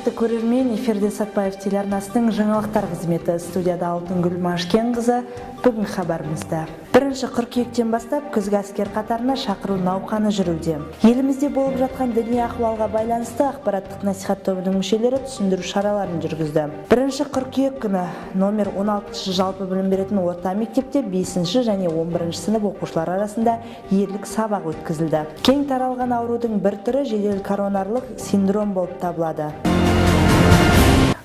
Құрметті көрермен, эфирде Сатпаев телеарнасының жаңалықтар қызметі. Студияда Алтынгүл Машкенқызы. Бүгін хабарымызда. 1 қыркүйектен бастап күзгі әскер қатарына шақыру науқаны жүруде. Елімізде болып жатқан діни ахуалға байланысты ақпараттық насихат тобының мүшелері түсіндіру шараларын жүргізді. 1 қыркүйек күні номер 16 жалпы білім беретін орта мектепте 5 және 11 сынып оқушылар арасында ерлік сабақ өткізілді. Кең таралған аурудың бір түрі жедел коронарлық синдром болып табылады.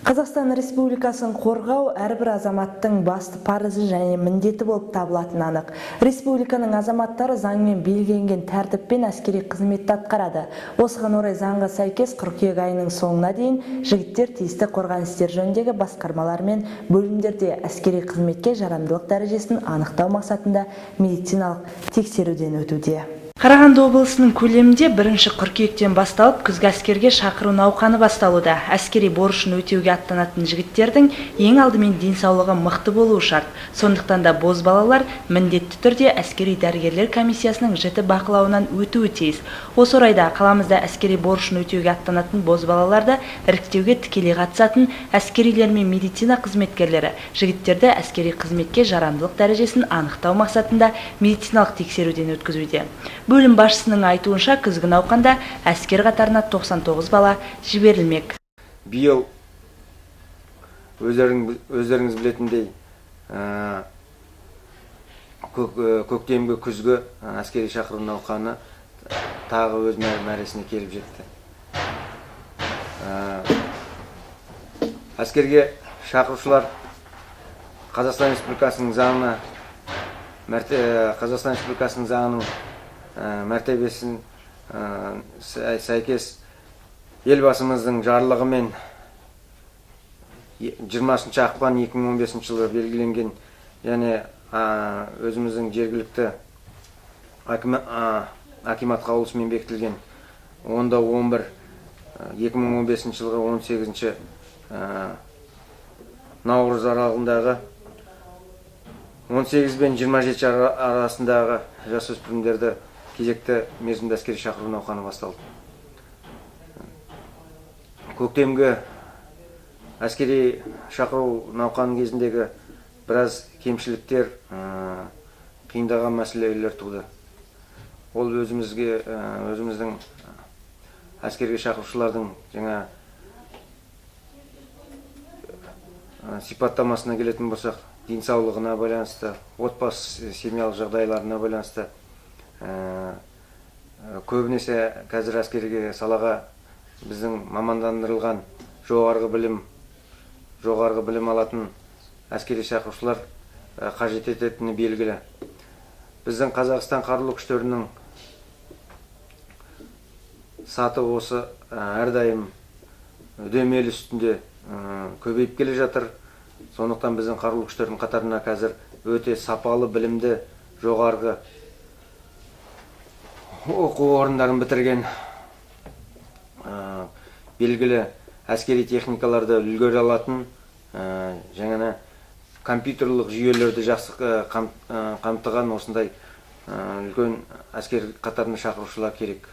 Қазақстан Республикасын қорғау әрбір азаматтың басты парызы және міндеті болып табылатын анық. Республиканың азаматтары заңмен белгіленген тәртіппен әскери қызметті атқарады. Осыған орай заңға сәйкес қыркүйек айының соңына дейін жігіттер тиісті қорғаныс істері жөніндегі басқармалар мен бөлімдерде әскери қызметке жарамдылық дәрежесін анықтау мақсатында медициналық тексеруден өтуде. Қарағанды облысының көлемінде 1 қыркүйектен басталып күзгі әскерге шақыру науқаны басталуда. Әскери борышын өтеуге аттанатын жігіттердің ең алдымен денсаулығы мықты болуы шарт. Сондықтан да бозбалалар міндетті түрде әскери дәрігерлер комиссиясының жіті бақылауынан өтуі тиіс. Осы орайда қаламызда әскери борышын өтеуге аттанатын бозбалаларды іріктеуге тікелей қатысатын әскерилер мен медицина қызметкерлері жігіттерді әскери қызметке жарамдылық дәрежесін анықтау мақсатында медициналық тексеруден өткізуде. Бөлім басшысының айтуынша күзгі науқанда әскер қатарына 99 бала жіберілмек. Биыл өздеріңіз білетіндей көктемгі күзгі әскери шақыру науқаны тағы өз мәресіне келіп жетті. Әскерге шақырушылар Қазақстан Республикасының заңының мәртебесін сәйкес елбасымыздың жарлығымен 20 ақпан 2015 жылы белгіленген және өзіміздің жергілікті акимат қаулысымен бекітілген 10-11 2015 жылғы 18 наурыз аралығындағы 18 бен 27 арасындағы жасөспірімдерді кезекті мерзімді әскери шақыру науқаны басталды. Көктемгі әскери шақыру науқаны кезіндегі біраз кемшіліктер, қиындаған мәселелер туды. Ол өзіміздің әскерге шақырушылардың жаңа сипаттамасына келетін болсақ, денсаулығына байланысты, отбасы семьялық жағдайларына байланысты, көбінесе қазір әскерге салаға біздің мамандандырылған жоғарғы білім алатын әскери шақырушылар қажет ететіні белгілі. Біздің Қазақстан қарулы күштерінің саты осы әрдайым үдемелі үстінде көбейіп келе жатыр. Сондықтан біздің қарулы күштердің қатарына қазір өте сапалы білімді жоғарғы оқу орындарын бітірген белгілі әскери техникаларды үлгере алатын жаңа компьютерлік жүйелерді жақсы қамтыған осындай үлкен әскер қатарына шақырушылар керек.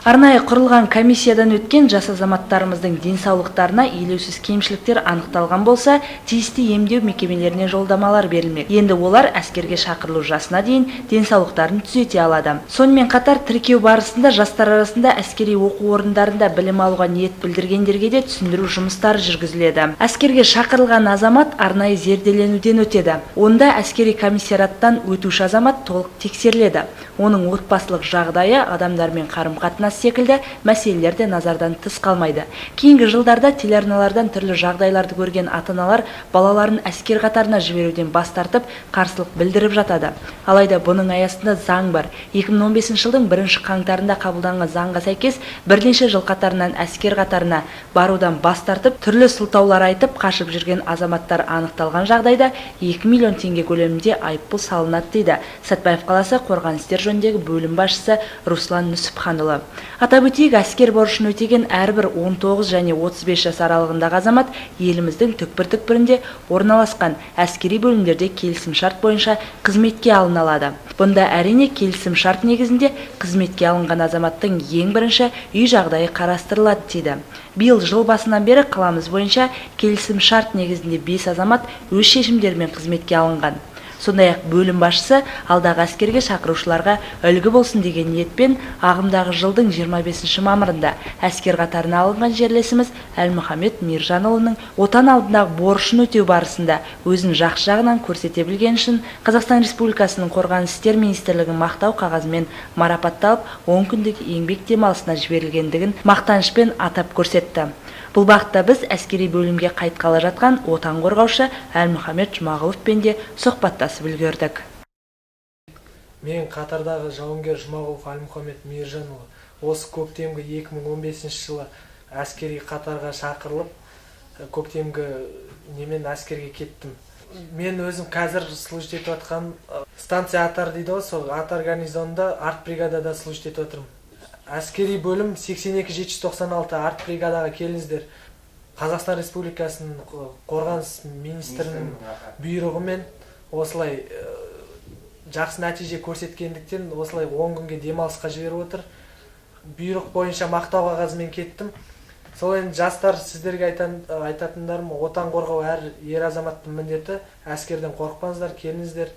Арнайы құрылған комиссиядан өткен жас азаматтарымыздың денсаулықтарына елеусіз кемшіліктер анықталған болса, тиісті емдеу мекемелеріне жолдамалар берілмек. Енді олар әскерге шақырылу жасына дейін денсаулықтарын түзете алады. Сонымен қатар тіркеу барысында жастар арасында әскери оқу орындарында білім алуға ниет білдіргендерге де түсіндіру жұмыстары жүргізіледі. Әскерге шақырылған азамат арнайы зерделенуден өтеді. Онда әскери комиссараттан өтуші азамат толық тексеріледі. Оның отбасылық жағдайы, адамдармен қарым-қатынас секілді мәселелер де назардан тыс қалмайды. Кейінгі жылдарда телеарналардан түрлі жағдайларды көрген ата-аналар балаларын әскер қатарына жіберуден бас тартып, қарсылық білдіріп жатады. Алайда бұның аясында заң бар. 2015 жылдың 1 қаңтарында қабылданған заңға сәйкес бірнеше жыл қатарынан әскер қатарына барудан бас тартып, түрлі сылтаулар айтып қашып жүрген азаматтар анықталған жағдайда 2 миллион теңге көлемінде айыппұл салынады дейді Сатпаев қаласы қорғаныс істері жөніндегі бөлім басшысы Руслан Нүсіпханұлы. Атап өтейік, әскер борышын өтеген әрбір 19 және 35 жас аралығындағы азамат еліміздің түкпір-түкпірінде орналасқан әскери бөлімдерде келісім-шарт бойынша қызметке алынады. Бұнда әрине келісім-шарт негізінде қызметке алынған азаматтың ең бірінші үй жағдайы қарастырылады дейді. Биыл жыл басынан бері қаламыз бойынша келісім-шарт негізінде 5 азамат өз шешімдерімен қызметке алынған. Сондай-ақ бөлім басшысы алдағы әскерге шақырушыларға үлгі болсын деген ниетпен ағымдағы жылдың 25 мамырында әскер қатарына алынған жерлесіміз Әлмұхамед Мейіржанұлының отан алдындағы борышын өтеу барысында өзін жақсы жағынан көрсете білгені үшін Қазақстан Республикасының Қорғаныс істер министрлігінің мақтау қағазымен марапатталып, 10 күндік еңбек демалысына жіберілгендігін мақтанышпен атап көрсетті. Бұл бағытта біз әскери бөлімге қайтқалы жатқан отан қорғаушы Әлмұхамед Жұмағұловпен де сұхбаттасып үлгердік. Мен қатардағы жауынгер Жұмағұлов Әлмұхамед Мейіржанұлы осы көктемгі 2015 жылы әскери қатарға шақырылып, көктемгі немен әскерге кеттім. Мен өзім қазір служит етіп жатқан станция Атар дейді ғой, сол Атар гарнизонында арт бригадада служит етіп отырмын. Әскери бөлім 82-796 арт бригадаға келіңіздер. Қазақстан Республикасының Қорғаныс министрінің бұйрығымен осылай жақсы нәтиже көрсеткендіктен осылай 10 күнге демалысқа жіберіп отыр. Бұйрық бойынша мақтау қағазымен кеттім. Сол енді жастар, сіздерге айтатындарым, отан қорғау әр ер азаматтың міндеті. Әскерден қорықпаңыздар, келіңіздер.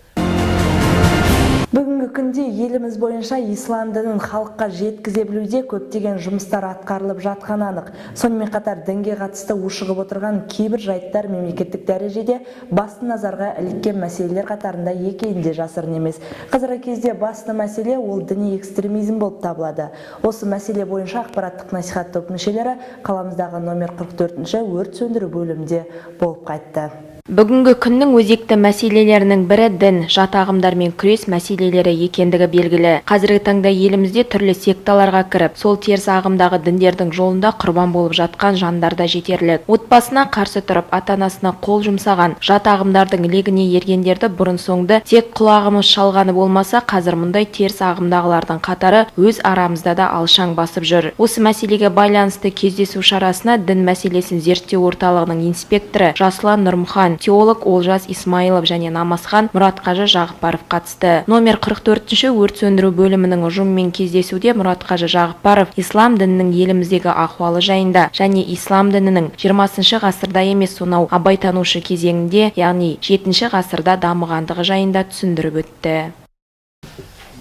Бүгінгі күнде еліміз бойынша ислам дінін халыққа жеткізе білуде көптеген жұмыстар атқарылып жатқаны анық. Сонымен қатар дінге қатысты ушығып отырған кейбір жайттар мемлекеттік дәрежеде басты назарға іліккен мәселелер қатарында екені де жасырын емес. Қазіргі кезде басты мәселе ол діни экстремизм болып табылады. Осы мәселе бойынша ақпараттық насихат топ мүшелері қаламыздағы номер 44-ші өрт сөндіру бөлімінде болып қайтты. Бүгінгі күннің өзекті мәселелерінің бірі дін, жат ағымдармен күрес мәселелері екендігі белгілі. Қазіргі таңда елімізде түрлі секталарға кіріп, сол теріс ағымдағы діндердің жолында құрбан болып жатқан жандарда жетерлік. Отбасына қарсы тұрып, ата-анасына қол жұмсаған жат ағымдардың легіне ергендерді бұрын соңды тек құлағымыз шалғаны болмаса, қазір мұндай теріс ағымдағылардың қатары өз арамызда да алшаң басып жүр. Осы мәселеге байланысты кездесу шарасына дін мәселесін зерттеу орталығының инспекторы Жасұлан Нұрмұхан, теолог Олжас Исмаилов және намазхан Мұратқажы Жағыпаров қатысты. Номер 44-ші өрт сөндіру бөлімінің ұжымымен кездесуде Мұратқажы Жағыпаров ислам дінінің еліміздегі ахуалы жайында және ислам дінінің 20 ғасырда емес сонау абайтанушы кезеңінде, яғни 7 ғасырда дамығандығы жайында түсіндіріп өтті.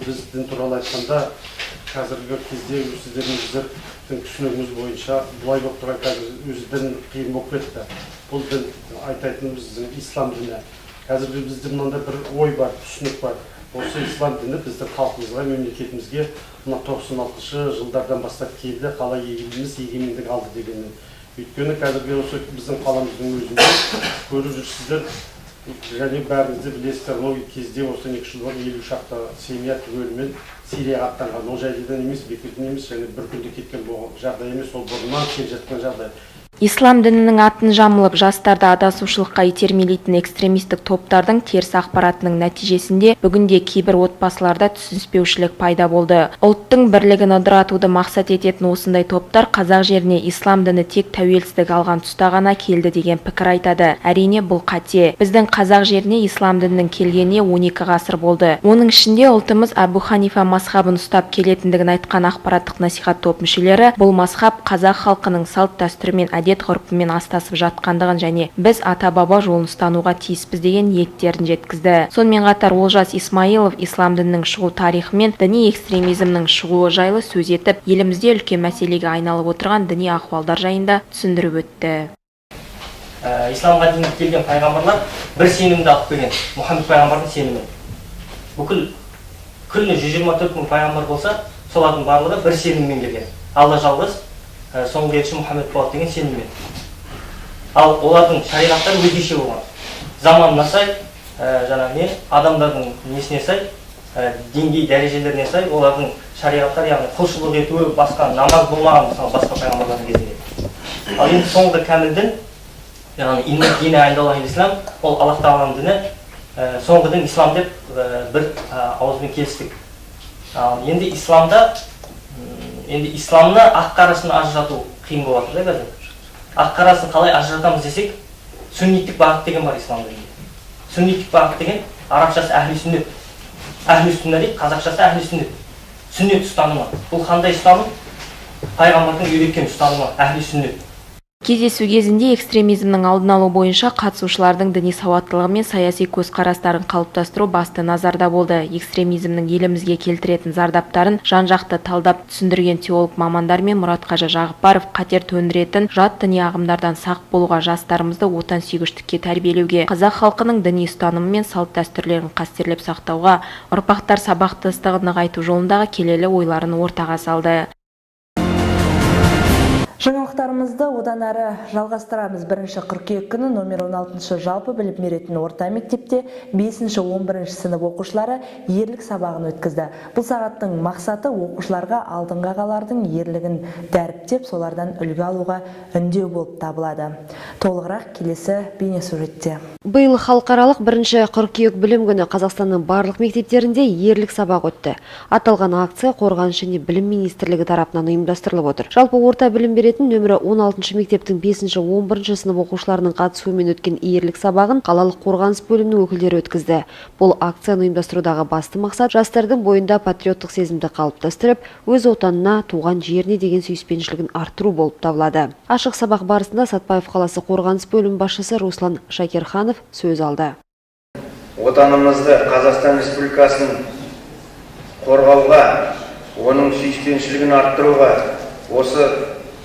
Біз дін туралы айтқанда, қазіргі кезде сіздердің түсінігіңіз бойынша бұлай болып тұрған қазір өзі дін қиын болып кетті. Бұл дін айтайтын біздің ислам діні. Қазір бізде мынандай бір ой бар, түсінік бар. Осы ислам діні біздің халқымызға, мемлекетімізге 96 жылдардан бастап келді, қалай егемендік алды дегеннен. Өйткені қазіргі осы біздің қаламыздың өзінде көріп жүрсіздер, және бәріңізді білесіздер, ол кезде осы 2 жыл бұрын 50 шақты семья түгелімен Сирияға аттанған. Ол жайдан емес, бекерден емес, және бір күнде кеткен болған жағдай емес, ол бұрыннан келе жатқан жағдай. Ислам дінінің атын жамылып, жастарды адасушылыққа итермелейтін экстремистік топтардың теріс ақпаратының нәтижесінде бүгінде кейбір отбасыларда түсініспеушілік пайда болды. Ұлттың бірлігін ыдыратуды мақсат ететін осындай топтар қазақ жеріне ислам діні тек тәуелсіздік алған тұста ғана келді деген пікір айтады. Әрине бұл қате. Біздің қазақ жеріне ислам дінінің келгеніне 12 ғасыр болды. Оның ішінде ұлтымыз Абу Ханифа мазхабын ұстап келетіндігін айтқан ақпараттық насихат топ мүшелері бұл мазхаб қазақ халқының салт дәстүрімен ғұрпымен астасып жатқандығын және біз ата-баба жолын ұстануға тиіспіз деген ниеттерін жеткізді. Сонымен қатар Олжас Исмаилов ислам дінінің шығу тарихы мен діни экстремизмнің шығуы жайлы сөз етіп, елімізде үлкен мәселеге айналып отырған діни ахуалдар жайында түсіндіріп өтті. Исламға дейін келген пайғамбарлар бір сенімді алып келген, Мұхаммед пайғамбардың сенімі. Бүкіл күллі 124 мың пайғамбар болса, солардың барлығы бір сеніммен келген. Алла жалғыз, соңғы елші Мұхаммед болады деген сеніммен. Ал олардың шариғаттары өзгеше болған. Заманына сай, адамдардың несіне сай, деңгей дәрежелеріне сай, олардың шариғаттары, яғни құлшылық етуі, басқа намаз болмаған, мысалы басқа пайғамбарлардың кезінде. Ал енді соңғы кәміл дін, яғни инна дина индаллахи ислам, ол Аллах тағаланың діні, соңғы дін ислам деп бір ауызбен келістік. Ал енді исламда енді исламны ақ-қарасын ажырату қиын болады да қазір. Ақ-қарасын қалай ажыратамыз десек, сүнниттік бағыт деген бар исламда. Сүнниттік бағыт деген арабшасы әхли сүннет. Әхли сүнна дейді, қазақшасы әхли сүннет. Сүннет ұстанымы. Бұл қандай ұстаным? Пайғамбардың үйреткен ұстанымы, әхли сүннет. Кездесу кезінде экстремизмнің алдын алу бойынша қатысушылардың діни сауаттылығы мен саяси көзқарастарын қалыптастыру басты назарда болды. Экстремизмнің елімізге келтіретін зардаптарын жан-жақты талдап түсіндірген теолог мамандар мен Мұратқажы Жағыпаров қатер төндіретін жат діни ағымдардан сақ болуға, жастарымызды отансүйгіштікке тәрбиелеуге, қазақ халқының діни ұстанымы мен салт-дәстүрлерін қастерлеп сақтауға, ұрпақтар сабақтастығын нығайту жолындағы келелі ойларын ортаға салды. Жаңалықтарымызды одан әрі жалғастырамыз. 1 қыркүйек күні номер 16 жалпы білім беретін орта мектепте 5-11 сынып оқушылары ерлік сабағын өткізді. Бұл сағаттың мақсаты оқушыларға алдыңғы ағалардың ерлігін дәріптеп, солардан үлгі алуға үндеу болып табылады. Толығырақ келесі бейнесюжетте. Биыл халықаралық 1 қыркүйек білім күні Қазақстанның барлық мектептерінде ерлік сабақ өтті. Аталған акция Қорғаныс және білім министрлігі тарапынан ұйымдастырылып отыр. Жалпы орта білім беретін нөмірі 16 мектептің 5-11 сынып оқушыларының қатысуымен өткен ерлік сабағын қалалық қорғаныс бөлімінің өкілдері өткізді. Бұл акцияны ұйымдастырудағы басты мақсат жастардың бойында патриоттық сезімді қалыптастырып, өз отанына, туған жеріне деген сүйіспеншілігін арттыру болып табылады. Ашық сабақ барысында Сатпаев қаласы қорғаныс бөлім басшысы Руслан Шакерханов сөз алды. Отанымызды Қазақстан Республикасының қорғауға, оның сүйіспеншілігін арттыруға, осы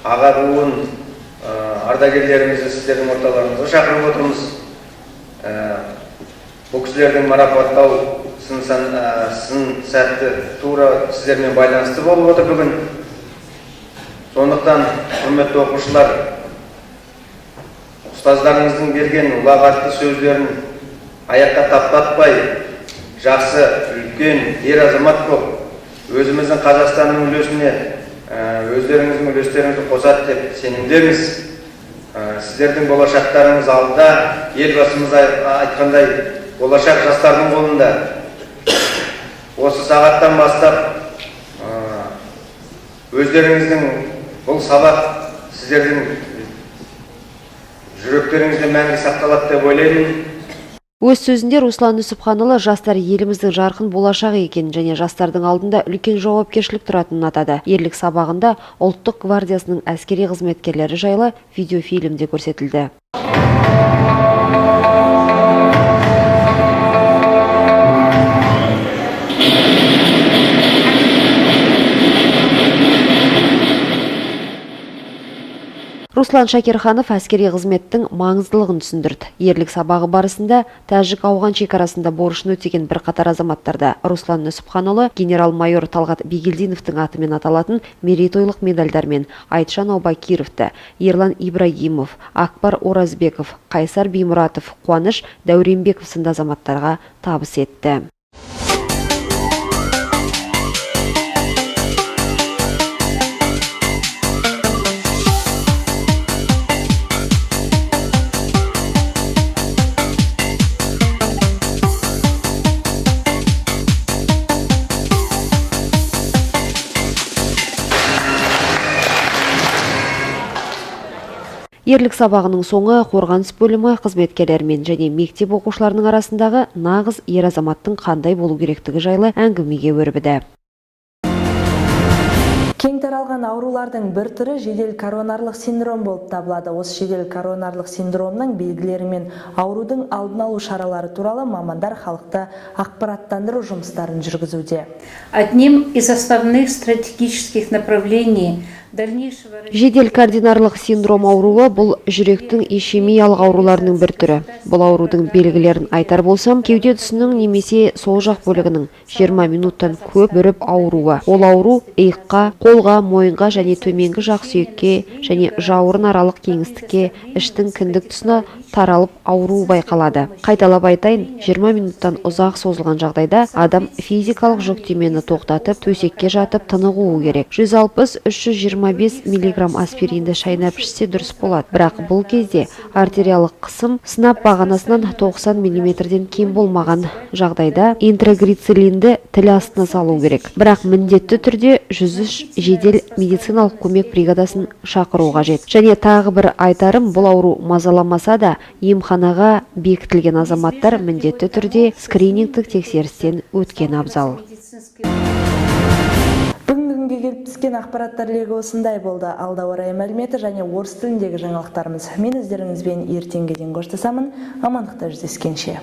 аға буын ардагерлерімізді сіздердің орталарыңызға шақырып отырмыз. Бұл кісілердің марапаттау сын сәтті тура сіздермен байланысты болып отыр бүгін. Сондықтан, құрметті оқушылар, ұстаздарыңыздың берген ұлағатты сөздерін аяққа таптатпай, жақсы, үлкен, ер азамат болып, өзіміздің Қазақстанның үлесіне өздеріңіздің үлестеріңізді қосады деп сенімдеміз. Сіздердің болашақтарыңыз алда, елбасымыз айтқандай, болашақ жастардың қолында. Осы сағаттан бастап өздеріңіздің бұл сабақ сіздердің жүректеріңізде мәңгі сақталады деп ойлаймын. Өз сөзінде Руслан Нүсіпханұлы жастар еліміздің жарқын болашағы екен және жастардың алдында үлкен жауапкершілік тұратынын атады. Ерлік сабағында ұлттық гвардиясының әскери қызметкерлері жайлы видеофильмде көрсетілді. Руслан Шакерханов әскери қызметтің маңыздылығын түсіндірді. Ерлік сабағы барысында Тәжік-Ауған шекарасында борышын өтеген бірқатар азаматтарда Руслан Нүсіпханұлы генерал-майор Талғат Бигелдиновтың атымен аталатын мерейтойлық медальдармен Айтжан Аубакировты, Ерлан Ибрагимов, Акбар Оразбеков, Қайсар Беймұратов, Қуаныш Дәуренбеков сынды азаматтарға табыс етті. Ерлік сабағының соңы қорғаныс бөлімі қызметкерлерімен және мектеп оқушыларының арасындағы нағыз ер азаматтың қандай болу керектігі жайлы әңгімеге өрбіді. Кең таралған аурулардың бір түрі жедел коронарлық синдром болып табылады. Осы жедел коронарлық синдромның белгілері мен аурудың алдын алу шаралары туралы мамандар халықты ақпараттандыру жұмыстарын жүргізуде. Одним из основных стратегических направлений Жедел координарлық синдром ауруы бұл жүректің ишемиялық ауруларының бір түрі. Бұл аурудың белгілерін айтар болсам, кеуде тұсының немесе сол жақ бөлігінің 20 минуттан көп бүріп ауруы. Ол ауру иыққа, қолға, мойынға және төменгі жақ сүйекке және жауырын аралық кеңістікке, іштің кіндік тұсына таралып ауруы байқалады. Қайталап айтайын, 20 минуттан ұзақ созылған жағдайда адам физикалық жүктемені тоқтатып, төсекке жатып тынығуы керек. 160-320 25 мг аспиринді шайнап ішсе дұрыс болады. Бірақ бұл кезде артериялық қысым сынап бағанасынан 90 мм-ден кем болмаған жағдайда интроглицеринді тіл астына салу керек. Бірақ міндетті түрде 103 жедел медициналық көмек бригадасын шақыру қажет. Және тағы бір айтарым, бұл ауру мазаламаса да, емханаға бекітілген азаматтар міндетті түрде скринингтік тексерістен өткен абзал. Бүгінге келіп түскен ақпараттар легі осындай болды. Алда орай мәліметі және орыс тіліндегі жаңалықтарымыз. Мен өздеріңізбен ертеңге дейін қоштасамын. Амандықта жүздескенше.